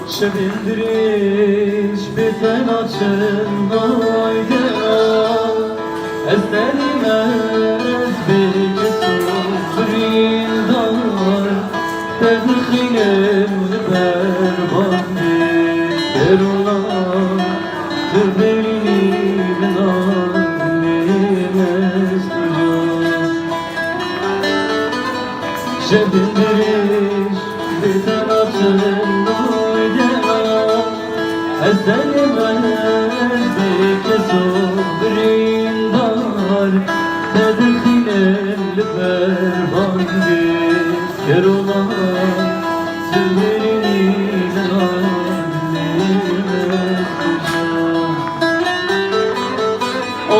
شبندريش بتناچن نايدنا استلمت بكسوفرين دار تدخل البربندي كرولا تبرني بناني مستجار شبندريش بتناچن استلمت بكسوفرين دار تدخل البربندي كرولا تبرني بناني مستجار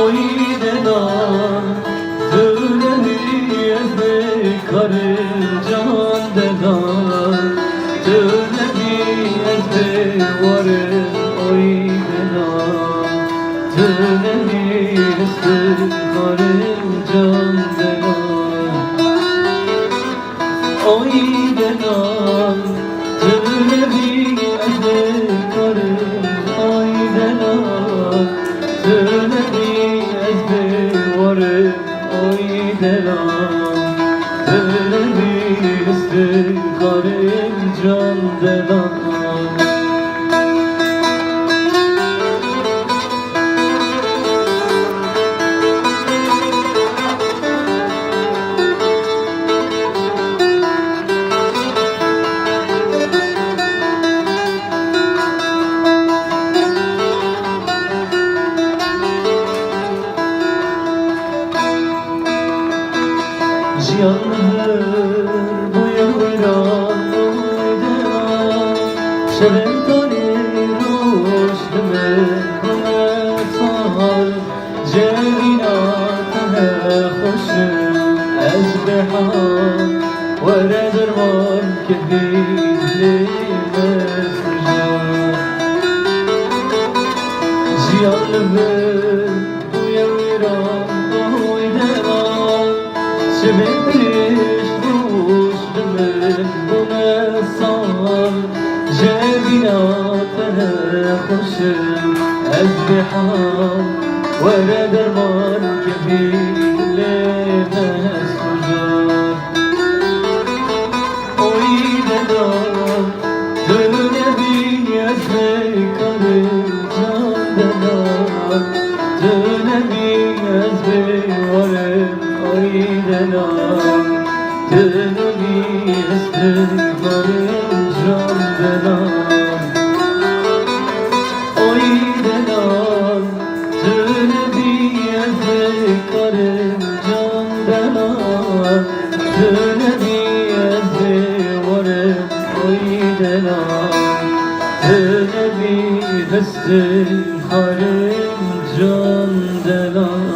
Oydena Tülemiye karı can dedan Tülemiye varı oydena Tülemiye karı can dedan Oydena Tülemiye karı oydena Tülemiye varı oydena Tülemiye karı can dedan Cihanlar bu yavran oydena Şeventari roşlume kone sahar Cevinatına hoşum ezbehan Ve derman kebirli mesjar Cihanlar bu yavran oydena Şeventiriş roşlume kone sahar Cevinatına hoşum ezbehan Ve derman kebirli mesjar Oydena Tülemiye karı can dedan Tülemiye varı oydena Tülemiye karı can dedan Oydena Tülemiye karı can dedan Tülemiye varı oydena Tülemiye karı can dedan